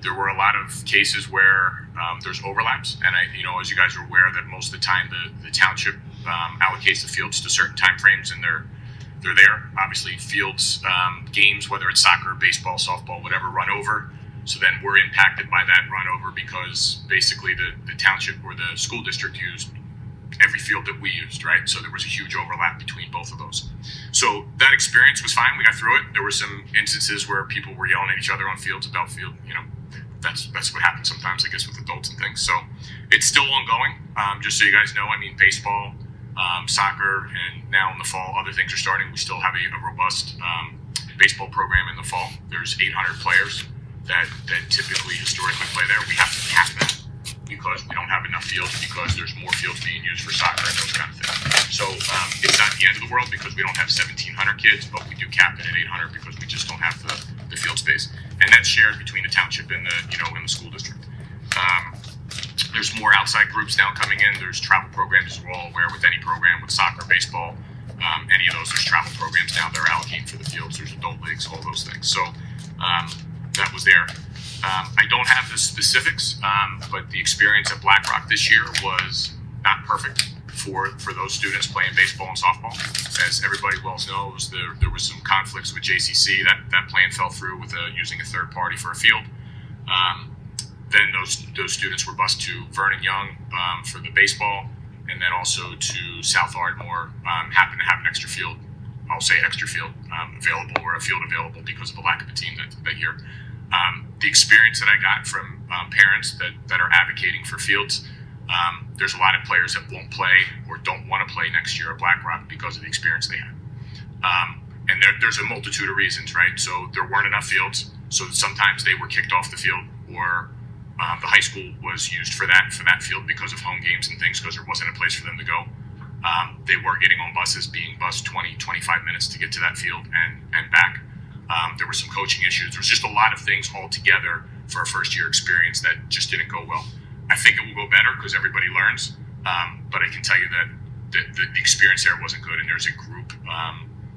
There were a lot of cases where there's overlaps, and as you guys are aware, that most of the time the township allocates the fields to certain time frames, and they're there. Obviously, fields games, whether it's soccer, baseball, softball, whatever, run over. So then we're impacted by that run over because basically the township or the school district used every field that we used, right? So there was a huge overlap between both of those. So that experience was fine. We got through it. There were some instances where people were yelling at each other on fields about field. That's what happens sometimes, I guess, with adults and things. So it's still ongoing. Just so you guys know, baseball, soccer, and now in the fall, other things are starting. We still have a robust baseball program in the fall. There's 800 players that typically historically play there. We have to cap that because we don't have enough fields, because there's more fields being used for soccer and those kind of things. So it's not the end of the world because we don't have 1,700 kids, but we do cap it at 800 because we just don't have the field space. And that's shared between the township and the school district. There's more outside groups now coming in. There's travel programs, as we're all aware, with any program, with soccer, baseball, any of those. There's travel programs now. They're allocating for the fields. There's adult leagues, all those things. So that was there. I don't have the specifics, but the experience at Black Rock this year was not perfect for those students playing baseball and softball. As everybody well knows, there was some conflicts with JCC. That plan fell through with using a third party for a field. Then those students were bused to Vernon Young for the baseball, and then also to South Ardmore. Happened to have an extra field. I'll say extra field available, or a field available because of the lack of a team that year. The experience that I got from parents that are advocating for fields, there's a lot of players that won't play or don't want to play next year at Black Rock because of the experience they had. And there's a multitude of reasons, right? So there weren't enough fields, so sometimes they were kicked off the field, or the high school was used for that field because of home games and things, because there wasn't a place for them to go. They were getting on buses, being bused 20, 25 minutes to get to that field and back. There were some coaching issues. There was just a lot of things all together for a first-year experience that just didn't go well. I think it will go better because everybody learns, but I can tell you that the experience there wasn't good, and there's a group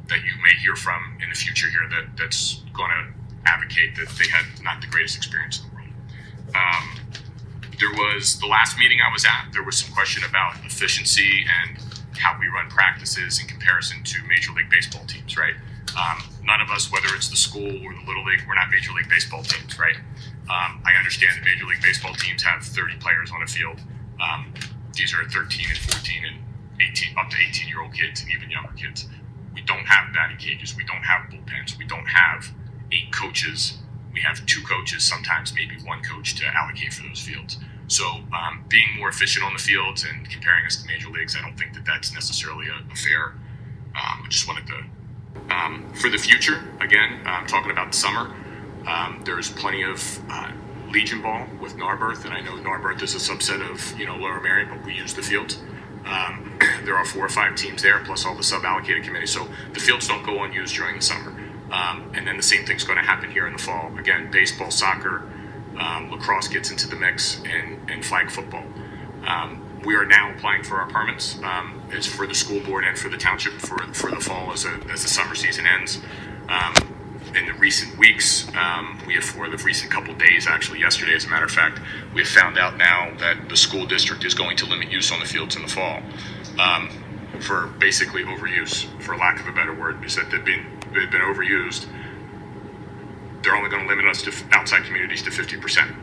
that you may hear from in the future here that's going to advocate that they had not the greatest experience in the world. There was the last meeting I was at, there was some question about efficiency and how we run practices in comparison to Major League Baseball teams, right? None of us, whether it's the school or the Little League, we're not Major League Baseball teams, right? I understand that Major League Baseball teams have 30 players on a field. These are 13 and 14 and 18, up to 18-year-old kids and even younger kids. We don't have batting cages. We don't have bullpens. We don't have 8 coaches. We have 2 coaches, sometimes maybe 1 coach to allocate for those fields. So being more efficient on the fields and comparing us to Major Leagues, I don't think that's necessarily a fair. I just wanted to, for the future, again, talking about the summer, there's plenty of Legion ball with Narberth, and I know Narberth is a subset of Lower Merion, but we use the fields. There are 4 or 5 teams there, plus all the sub-allocated committees, so the fields don't go unused during the summer. And then the same thing's going to happen here in the fall. Again, baseball, soccer, lacrosse gets into the mix, and flag football. We are now applying for our permits. It's for the school board and for the township for the fall as the summer season ends. In the recent weeks, for the recent couple days, actually yesterday as a matter of fact, we have found out now that the school district is going to limit use on the fields in the fall for basically overuse, for lack of a better word. Is that they've been overused. They're only going to limit us to outside communities to 50%,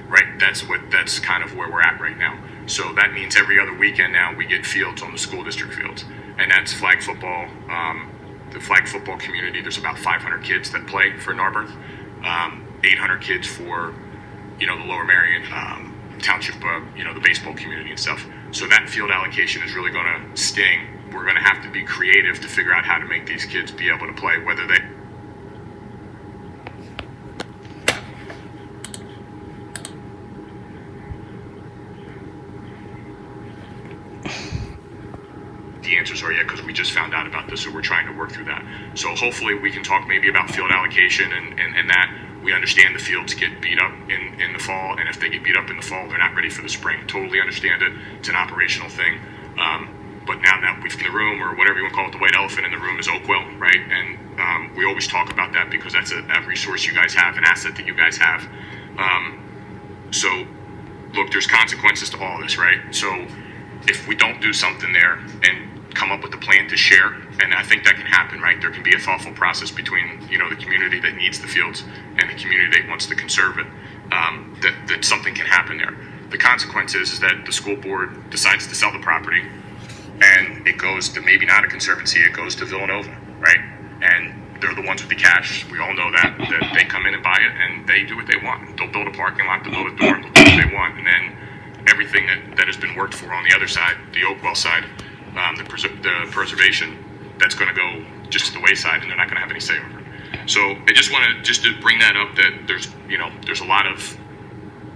right? That's kind of where we're at right now. So that means every other weekend now we get fields on the school district fields, and that's flag football. The flag football community, there's about 500 kids that play for Narberth, 800 kids for the Lower Merion Township, the baseball community and stuff. So that field allocation is really going to sting. We're going to have to be creative to figure out how to make these kids be able to play, whether they the answers are yet, because we just found out about this, so we're trying to work through that. So hopefully we can talk maybe about field allocation and that. We understand the fields get beat up in the fall, and if they get beat up in the fall, they're not ready for the spring. Totally understand it. It's an operational thing. But now that we've in the room, or whatever you want to call it, the white elephant in the room is Oakwell, right? And we always talk about that because that's a resource you guys have, an asset that you guys have. So, look, there's consequences to all this, right? So, if we don't do something there and come up with a plan to share, and I think that can happen, right? There can be a thoughtful process between, the community that needs the fields and the community that wants to conserve it, that something can happen there. The consequence is that the school board decides to sell the property, and it goes to maybe not a conservancy, it goes to Villanova, right? And they're the ones with the cash. We all know that they come in and buy it, and they do what they want. They'll build a parking lot, they'll build a dorm, they'll do what they want, and then everything that has been worked for on the other side, the Oakwell side, the preservation, that's going to go just to the wayside, and they're not going to have any say over it. So I just want to bring that up, that there's a lot of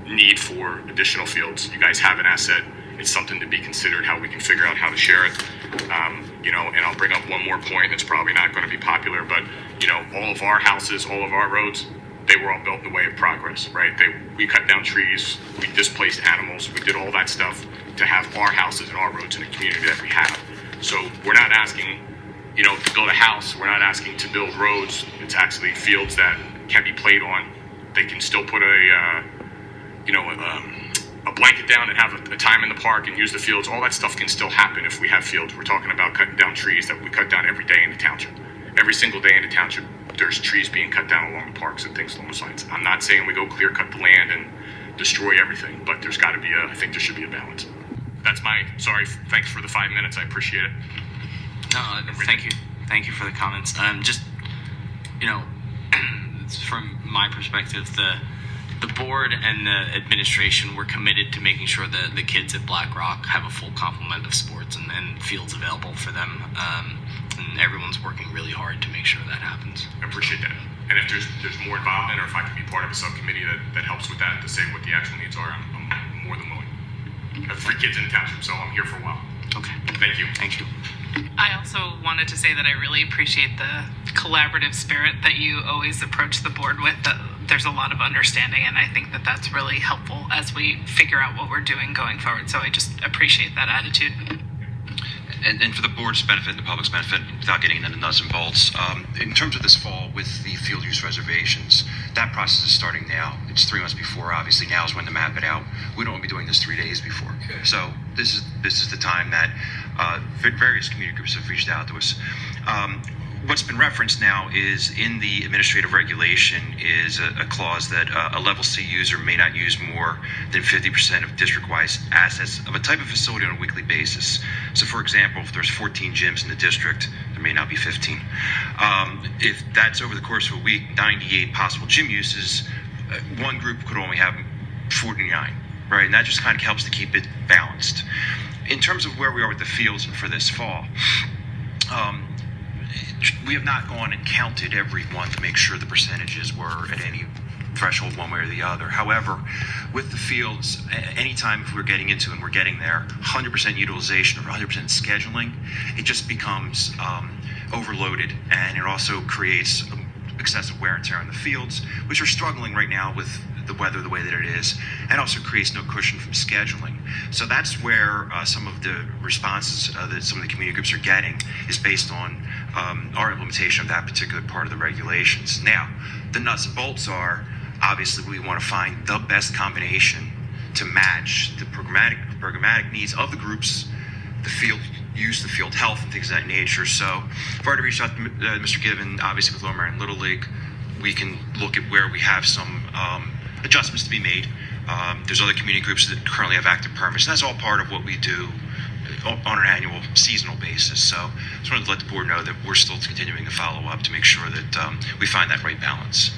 need for additional fields. You guys have an asset. It's something to be considered, how we can figure out how to share it. And I'll bring up one more point. It's probably not going to be popular, but all of our houses, all of our roads, they were all built in the way of progress, right? We cut down trees, we displaced animals, we did all that stuff to have our houses and our roads in the community that we have. So we're not asking, to build a house. We're not asking to build roads. It's actually fields that can be played on. They can still put a blanket down and have a time in the park and use the fields. All that stuff can still happen if we have fields. We're talking about cutting down trees that we cut down every day in the township. Every single day in the township, there's trees being cut down along the parks and things along those lines. I'm not saying we go clear cut the land and destroy everything, but there's got to be I think there should be a balance. Thanks for the 5 minutes. I appreciate it. No, thank you for the comments. From my perspective, the board and the administration were committed to making sure that the kids at Black Rock have a full complement of sports and fields available for them. And everyone's working really hard to make sure that happens. I appreciate that. And if there's more involvement, or if I can be part of a subcommittee that helps with that to say what the actual needs are, I'm more than willing. I have 3 kids in the township, so I'm here for a while. Okay. Thank you. Thank you. I also wanted to say that I really appreciate the collaborative spirit that you always approach the board with. There's a lot of understanding, and I think that that's really helpful as we figure out what we're doing going forward. So I just appreciate that attitude. And for the board's benefit and the public's benefit, without getting into the nuts and bolts, in terms of this fall with the field use reservations, that process is starting now. It's 3 months before. Obviously, now is when to map it out. We don't want to be doing this 3 days before. So this is the time that various community groups have reached out to us. What's been referenced now is in the administrative regulation is a clause that a level C user may not use more than 50% of district-wide assets of a type of facility on a weekly basis. So, for example, if there's 14 gyms in the district, there may not be 15. If that's over the course of a week, 98 possible gym uses, one group could only have 49, right? And that just kind of helps to keep it balanced. In terms of where we are with the fields and for this fall, we have not gone and counted every one to make sure the percentages were at any threshold one way or the other. However, with the fields, anytime if we're getting into and we're getting there, 100% utilization or 100% scheduling, it just becomes overloaded, and it also creates excessive wear and tear on the fields, which are struggling right now with the weather the way that it is, and also creates no cushion from scheduling. So that's where some of the responses that some of the community groups are getting is based on our implementation of that particular part of the regulations. Now, the nuts and bolts are, obviously, we want to find the best combination to match the programmatic needs of the groups, the field use, the field health, and things of that nature. So I've already reached out to Mr. Given, obviously with Lower Merion Little League. We can look at where we have some adjustments to be made. There's other community groups that currently have active permits, and that's all part of what we do on an annual seasonal basis. So I just wanted to let the board know that we're still continuing to follow up to make sure that we find that right balance.